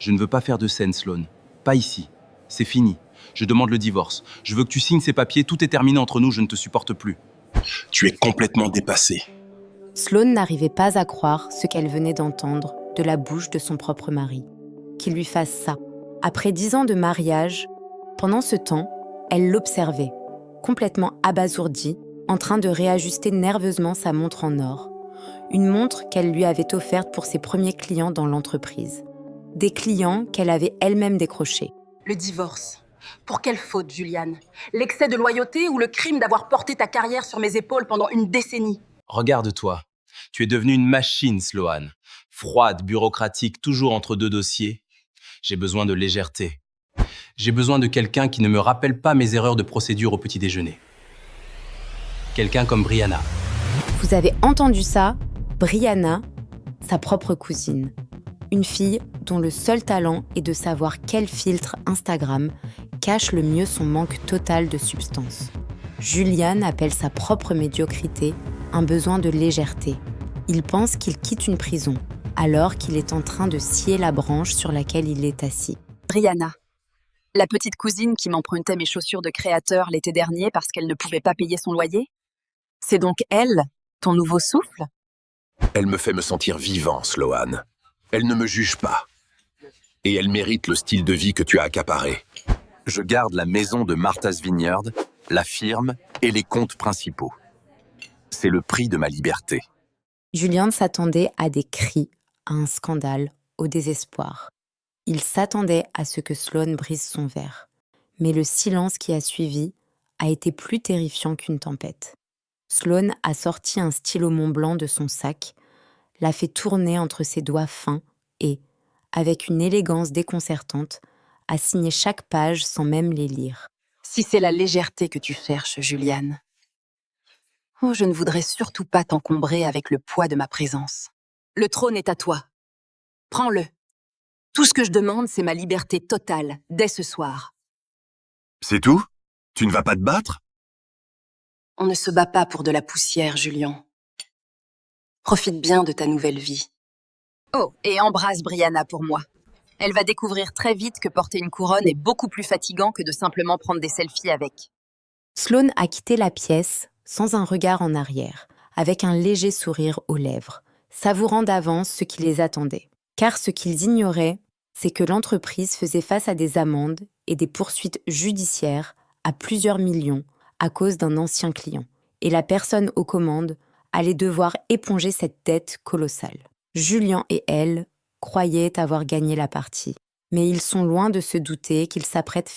Je ne veux pas faire de scène, Sloan. Pas ici. C'est fini. Je demande le divorce. Je veux que tu signes ces papiers. Tout est terminé entre nous. Je ne te supporte plus. Tu es complètement dépassé. Sloan n'arrivait pas à croire ce qu'elle venait d'entendre de la bouche de son propre mari. Qu'il lui fasse ça. Après 10 ans de mariage, pendant ce temps, elle l'observait, complètement abasourdie, en train de réajuster nerveusement sa montre en or. Une montre qu'elle lui avait offerte pour ses premiers clients dans l'entreprise. Des clients qu'elle avait elle-même décrochés. Le divorce. Pour quelle faute, Juliane? L'excès de loyauté ou le crime d'avoir porté ta carrière sur mes épaules pendant une décennie? Regarde-toi. Tu es devenue une machine, Sloan. Froide, bureaucratique, toujours entre deux dossiers. J'ai besoin de légèreté. J'ai besoin de quelqu'un qui ne me rappelle pas mes erreurs de procédure au petit déjeuner. Quelqu'un comme Brianna. Vous avez entendu ça? Brianna, sa propre cousine. Une fille dont le seul talent est de savoir quel filtre Instagram cache le mieux son manque total de substance. Julian appelle sa propre médiocrité un besoin de légèreté. Il pense qu'il quitte une prison, alors qu'il est en train de scier la branche sur laquelle il est assis. Brianna, la petite cousine qui m'empruntait mes chaussures de créateur l'été dernier parce qu'elle ne pouvait pas payer son loyer? C'est donc elle, ton nouveau souffle? Elle me fait me sentir vivant, Sloan. Elle ne me juge pas. Et elle mérite le style de vie que tu as accaparé. Je garde la maison de Martha's Vineyard, la firme et les comptes principaux. C'est le prix de ma liberté. Julian s'attendait à des cris, à un scandale, au désespoir. Il s'attendait à ce que Sloan brise son verre. Mais le silence qui a suivi a été plus terrifiant qu'une tempête. Sloan a sorti un stylo Montblanc de son sac, l'a fait tourner entre ses doigts fins et, avec une élégance déconcertante, a signé chaque page sans même les lire. Si c'est la légèreté que tu cherches, Juliane. Oh, je ne voudrais surtout pas t'encombrer avec le poids de ma présence. Le trône est à toi. Prends-le. Tout ce que je demande, c'est ma liberté totale, dès ce soir. C'est tout? Tu ne vas pas te battre? On ne se bat pas pour de la poussière, Julian. Profite bien de ta nouvelle vie. Oh, et embrasse Brianna pour moi. Elle va découvrir très vite que porter une couronne est beaucoup plus fatigant que de simplement prendre des selfies avec. Sloan a quitté la pièce sans un regard en arrière, avec un léger sourire aux lèvres, savourant d'avance ce qui les attendait. Car ce qu'ils ignoraient, c'est que l'entreprise faisait face à des amendes et des poursuites judiciaires à plusieurs millions à cause d'un ancien client. Et la personne aux commandes allait devoir éponger cette dette colossale. Julian et elle croyaient avoir gagné la partie, mais ils sont loin de se douter qu'ils s'apprêtent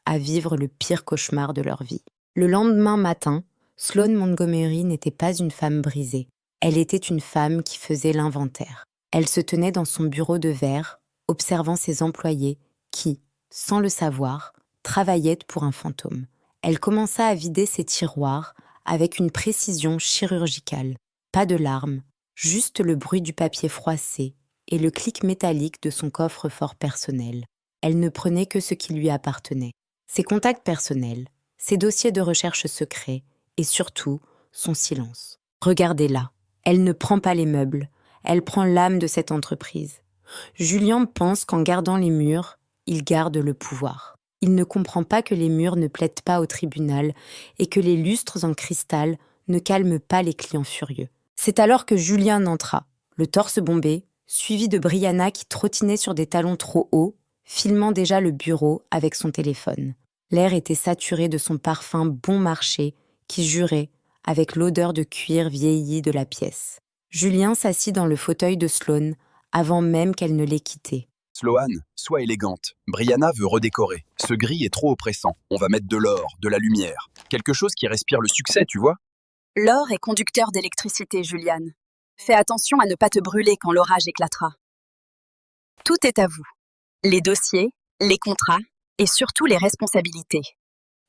à vivre le pire cauchemar de leur vie. Le lendemain matin, Sloan Montgomery n'était pas une femme brisée. Elle était une femme qui faisait l'inventaire. Elle se tenait dans son bureau de verre, observant ses employés qui, sans le savoir, travaillaient pour un fantôme. Elle commença à vider ses tiroirs avec une précision chirurgicale. Pas de larmes, juste le bruit du papier froissé et le clic métallique de son coffre-fort personnel. Elle ne prenait que ce qui lui appartenait. Ses contacts personnels, ses dossiers de recherche secrets et surtout son silence. Regardez-la, elle ne prend pas les meubles, elle prend l'âme de cette entreprise. Julian pense qu'en gardant les murs, il garde le pouvoir. Il ne comprend pas que les murs ne plaident pas au tribunal et que les lustres en cristal ne calment pas les clients furieux. C'est alors que Julian entra, le torse bombé, suivi de Brianna qui trottinait sur des talons trop hauts, filmant déjà le bureau avec son téléphone. L'air était saturé de son parfum bon marché qui jurait avec l'odeur de cuir vieilli de la pièce. Julien s'assit dans le fauteuil de Sloan avant même qu'elle ne l'ait quitté. Sloan, sois élégante. Brianna veut redécorer. Ce gris est trop oppressant. On va mettre de l'or, de la lumière. Quelque chose qui respire le succès, tu vois? L'or est conducteur d'électricité, Juliane. Fais attention à ne pas te brûler quand l'orage éclatera. Tout est à vous. Les dossiers, les contrats et surtout les responsabilités.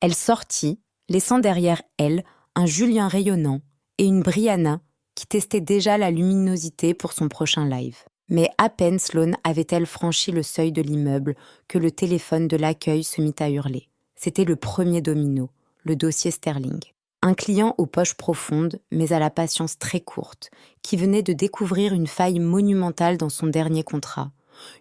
Elle sortit, laissant derrière elle un Julien rayonnant et une Brianna qui testait déjà la luminosité pour son prochain live. Mais à peine Sloan avait-elle franchi le seuil de l'immeuble que le téléphone de l'accueil se mit à hurler. C'était le premier domino, le dossier Sterling. Un client aux poches profondes, mais à la patience très courte, qui venait de découvrir une faille monumentale dans son dernier contrat,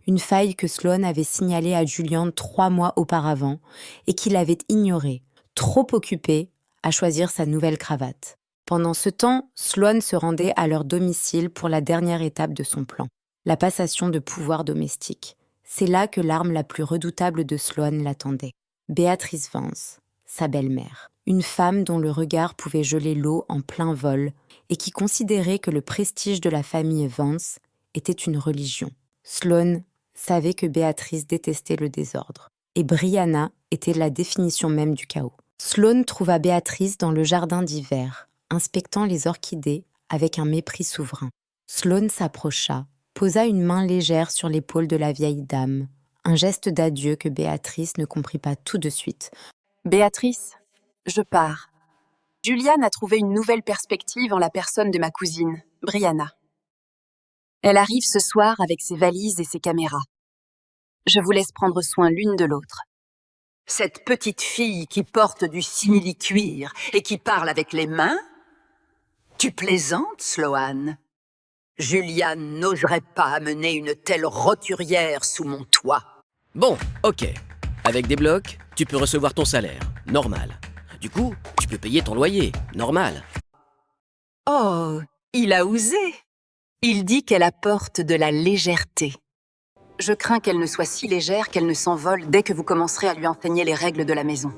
une faille que Sloan avait signalée à Julian 3 mois auparavant et qu'il avait ignorée, trop occupé à choisir sa nouvelle cravate. Pendant ce temps, Sloan se rendait à leur domicile pour la dernière étape de son plan, la passation de pouvoir domestique. C'est là que l'arme la plus redoutable de Sloan l'attendait. Béatrice Vance, sa belle-mère. Une femme dont le regard pouvait geler l'eau en plein vol et qui considérait que le prestige de la famille Vance était une religion. Sloan savait que Béatrice détestait le désordre. Et Brianna était la définition même du chaos. Sloan trouva Béatrice dans le jardin d'hiver, inspectant les orchidées avec un mépris souverain. Sloan s'approcha, posa une main légère sur l'épaule de la vieille dame, un geste d'adieu que Béatrice ne comprit pas tout de suite. « Béatrice, je pars. Juliane a trouvé une nouvelle perspective en la personne de ma cousine, Brianna. Elle arrive ce soir avec ses valises et ses caméras. Je vous laisse prendre soin l'une de l'autre. » Cette petite fille qui porte du simili-cuir et qui parle avec les mains? Tu plaisantes, Sloan? Juliane n'oserait pas amener une telle roturière sous mon toit. Bon, ok. Avec des blocs, tu peux recevoir ton salaire. Normal. Du coup, tu peux payer ton loyer. Normal. Oh, il a osé. Il dit qu'elle apporte de la légèreté. Je crains qu'elle ne soit si légère qu'elle ne s'envole dès que vous commencerez à lui enseigner les règles de la maison.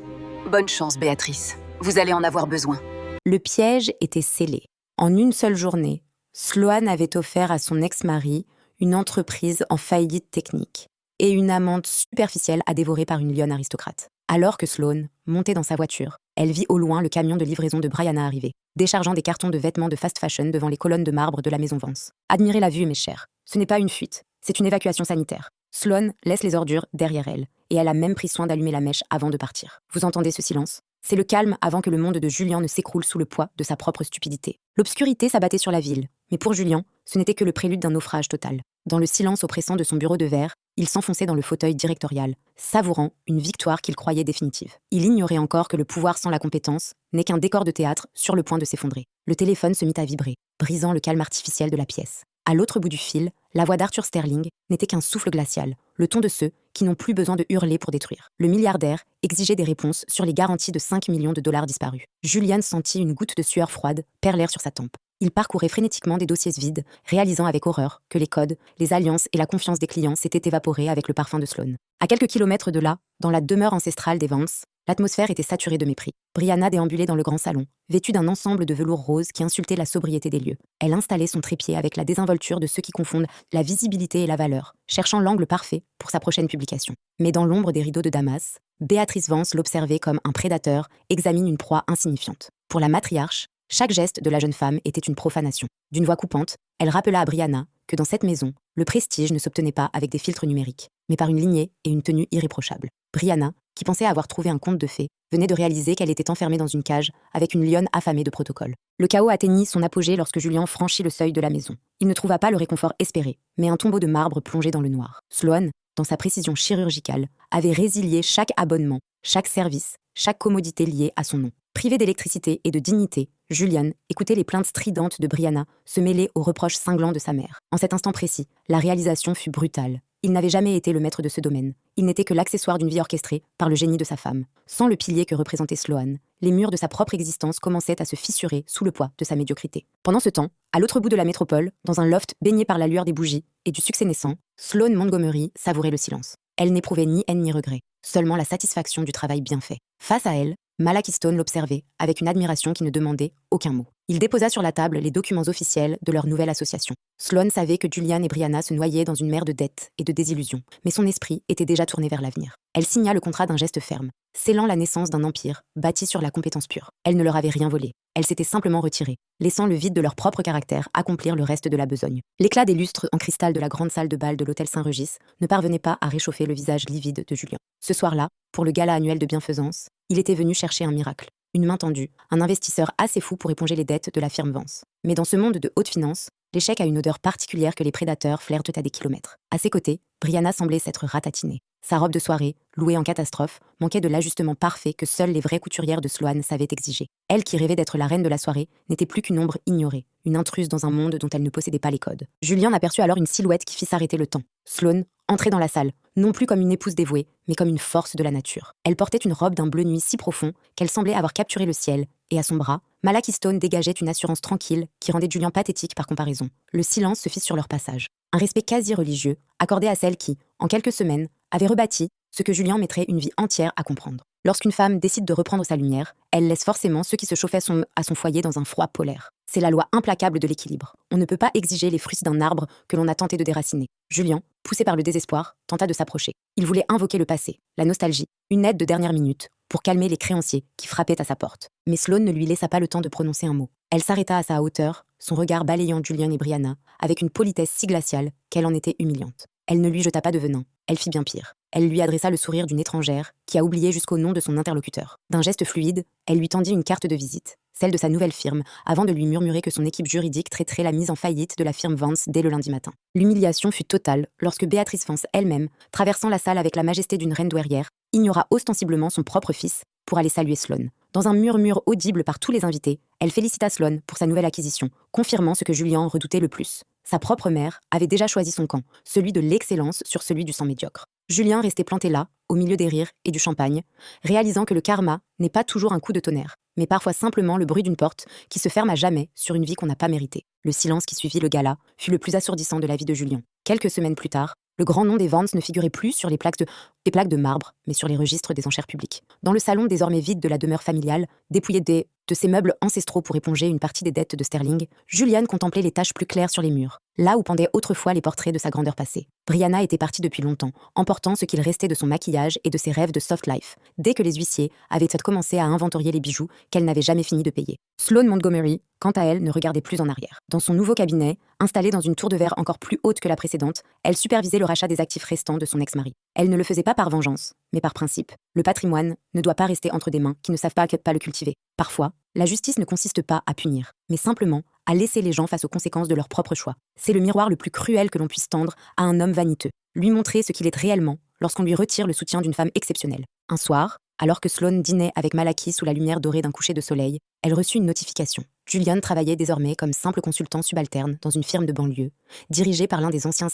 Bonne chance, Béatrice. Vous allez en avoir besoin. Le piège était scellé. En une seule journée, Sloan avait offert à son ex-mari une entreprise en faillite technique et une amante superficielle à dévorer par une lionne aristocrate. Alors que Sloan montait dans sa voiture, elle vit au loin le camion de livraison de Brianna arriver, déchargeant des cartons de vêtements de fast fashion devant les colonnes de marbre de la maison Vance. Admirez la vue, mes chers. Ce n'est pas une fuite, c'est une évacuation sanitaire. Sloan laisse les ordures derrière elle, et elle a même pris soin d'allumer la mèche avant de partir. Vous entendez ce silence? C'est le calme avant que le monde de Julian ne s'écroule sous le poids de sa propre stupidité. L'obscurité s'abattait sur la ville, mais pour Julian, ce n'était que le prélude d'un naufrage total. Dans le silence oppressant de son bureau de verre, il s'enfonçait dans le fauteuil directorial, savourant une victoire qu'il croyait définitive. Il ignorait encore que le pouvoir sans la compétence n'est qu'un décor de théâtre sur le point de s'effondrer. Le téléphone se mit à vibrer, brisant le calme artificiel de la pièce. À l'autre bout du fil, la voix d'Arthur Sterling n'était qu'un souffle glacial, le ton de ceux qui n'ont plus besoin de hurler pour détruire. Le milliardaire exigeait des réponses sur les garanties de 5 millions de dollars disparus. Julian sentit une goutte de sueur froide perler sur sa tempe. Il parcourait frénétiquement des dossiers vides, réalisant avec horreur que les codes, les alliances et la confiance des clients s'étaient évaporés avec le parfum de Sloan. À quelques kilomètres de là, dans la demeure ancestrale des Vance, l'atmosphère était saturée de mépris. Brianna déambulait dans le grand salon, vêtue d'un ensemble de velours rose qui insultait la sobriété des lieux. Elle installait son trépied avec la désinvolture de ceux qui confondent la visibilité et la valeur, cherchant l'angle parfait pour sa prochaine publication. Mais dans l'ombre des rideaux de Damas, Béatrice Vance l'observait comme un prédateur examine une proie insignifiante. Pour la matriarche, chaque geste de la jeune femme était une profanation. D'une voix coupante, elle rappela à Brianna que dans cette maison, le prestige ne s'obtenait pas avec des filtres numériques, mais par une lignée et une tenue irréprochables. Brianna, qui pensait avoir trouvé un conte de fées, venait de réaliser qu'elle était enfermée dans une cage avec une lionne affamée de protocole. Le chaos atteignit son apogée lorsque Julian franchit le seuil de la maison. Il ne trouva pas le réconfort espéré, mais un tombeau de marbre plongé dans le noir. Sloan, dans sa précision chirurgicale, avait résilié chaque abonnement, chaque service, chaque commodité liée à son nom. Privé d'électricité et de dignité, Julian écoutait les plaintes stridentes de Brianna se mêler aux reproches cinglants de sa mère. En cet instant précis, la réalisation fut brutale. Il n'avait jamais été le maître de ce domaine. Il n'était que l'accessoire d'une vie orchestrée par le génie de sa femme. Sans le pilier que représentait Sloan, les murs de sa propre existence commençaient à se fissurer sous le poids de sa médiocrité. Pendant ce temps, à l'autre bout de la métropole, dans un loft baigné par la lueur des bougies et du succès naissant, Sloan Montgomery savourait le silence. Elle n'éprouvait ni haine ni regret, seulement la satisfaction du travail bien fait. Face à elle, Malachi Stone l'observait avec une admiration qui ne demandait aucun mot. Il déposa sur la table les documents officiels de leur nouvelle association. Sloan savait que Julian et Brianna se noyaient dans une mer de dettes et de désillusions, mais son esprit était déjà tourné vers l'avenir. Elle signa le contrat d'un geste ferme, scellant la naissance d'un empire bâti sur la compétence pure. Elle ne leur avait rien volé, elle s'était simplement retirée, laissant le vide de leur propre caractère accomplir le reste de la besogne. L'éclat des lustres en cristal de la grande salle de bal de l'hôtel Saint-Régis ne parvenait pas à réchauffer le visage livide de Julian. Ce soir-là, pour le gala annuel de bienfaisance, il était venu chercher un miracle. Une main tendue, un investisseur assez fou pour éponger les dettes de la firme Vance. Mais dans ce monde de haute finance, l'échec a une odeur particulière que les prédateurs flairent à des kilomètres. À ses côtés, Brianna semblait s'être ratatinée. Sa robe de soirée, louée en catastrophe, manquait de l'ajustement parfait que seules les vraies couturières de Sloan savaient exiger. Elle qui rêvait d'être la reine de la soirée n'était plus qu'une ombre ignorée, une intruse dans un monde dont elle ne possédait pas les codes. Julian aperçut alors une silhouette qui fit s'arrêter le temps. Sloane entrait dans la salle, non plus comme une épouse dévouée, mais comme une force de la nature. Elle portait une robe d'un bleu nuit si profond qu'elle semblait avoir capturé le ciel, et à son bras, Malaki Stone dégageait une assurance tranquille qui rendait Julian pathétique par comparaison. Le silence se fit sur leur passage. Un respect quasi religieux, accordé à celle qui, en quelques semaines, avait rebâti ce que Julian mettrait une vie entière à comprendre. Lorsqu'une femme décide de reprendre sa lumière, elle laisse forcément ceux qui se chauffaient à son foyer dans un froid polaire. C'est la loi implacable de l'équilibre. On ne peut pas exiger les fruits d'un arbre que l'on a tenté de déraciner. Julian, poussé par le désespoir, tenta de s'approcher. Il voulait invoquer le passé, la nostalgie, une aide de dernière minute, pour calmer les créanciers qui frappaient à sa porte. Mais Sloane ne lui laissa pas le temps de prononcer un mot. Elle s'arrêta à sa hauteur, son regard balayant Julian et Brianna, avec une politesse si glaciale qu'elle en était humiliante. Elle ne lui jeta pas de venin, elle fit bien pire. Elle lui adressa le sourire d'une étrangère qui a oublié jusqu'au nom de son interlocuteur. D'un geste fluide, elle lui tendit une carte de visite, celle de sa nouvelle firme, avant de lui murmurer que son équipe juridique traiterait la mise en faillite de la firme Vance dès le lundi matin. L'humiliation fut totale lorsque Béatrice Vance elle-même, traversant la salle avec la majesté d'une reine douairière, ignora ostensiblement son propre fils pour aller saluer Sloane. Dans un murmure audible par tous les invités, elle félicita Sloane pour sa nouvelle acquisition, confirmant ce que Julian redoutait le plus. Sa propre mère avait déjà choisi son camp, celui de l'excellence sur celui du sang médiocre. Julien restait planté là, au milieu des rires et du champagne, réalisant que le karma n'est pas toujours un coup de tonnerre, mais parfois simplement le bruit d'une porte qui se ferme à jamais sur une vie qu'on n'a pas méritée. Le silence qui suivit le gala fut le plus assourdissant de la vie de Julien. Quelques semaines plus tard, le grand nom des Vance ne figurait plus sur les plaques de marbre, mais sur les registres des enchères publiques. Dans le salon désormais vide de la demeure familiale, dépouillé de ses meubles ancestraux pour éponger une partie des dettes de Sterling, Julian contemplait les taches plus claires sur les murs, là où pendaient autrefois les portraits de sa grandeur passée. Brianna était partie depuis longtemps, emportant ce qu'il restait de son maquillage et de ses rêves de soft life, dès que les huissiers avaient commencé à inventorier les bijoux qu'elle n'avait jamais fini de payer. Sloane Montgomery, quant à elle, ne regardait plus en arrière. Dans son nouveau cabinet, installé dans une tour de verre encore plus haute que la précédente, elle supervisait le rachat des actifs restants de son ex-mari. Elle ne le faisait pas par vengeance, mais par principe. Le patrimoine ne doit pas rester entre des mains qui ne savent pas le cultiver. Parfois, la justice ne consiste pas à punir, mais simplement à laisser les gens face aux conséquences de leurs propres choix. C'est le miroir le plus cruel que l'on puisse tendre à un homme vaniteux, lui montrer ce qu'il est réellement lorsqu'on lui retire le soutien d'une femme exceptionnelle. Un soir, alors que Sloane dînait avec Malaki sous la lumière dorée d'un coucher de soleil, elle reçut une notification. Julian travaillait désormais comme simple consultant subalterne dans une firme de banlieue, dirigée par l'un des anciens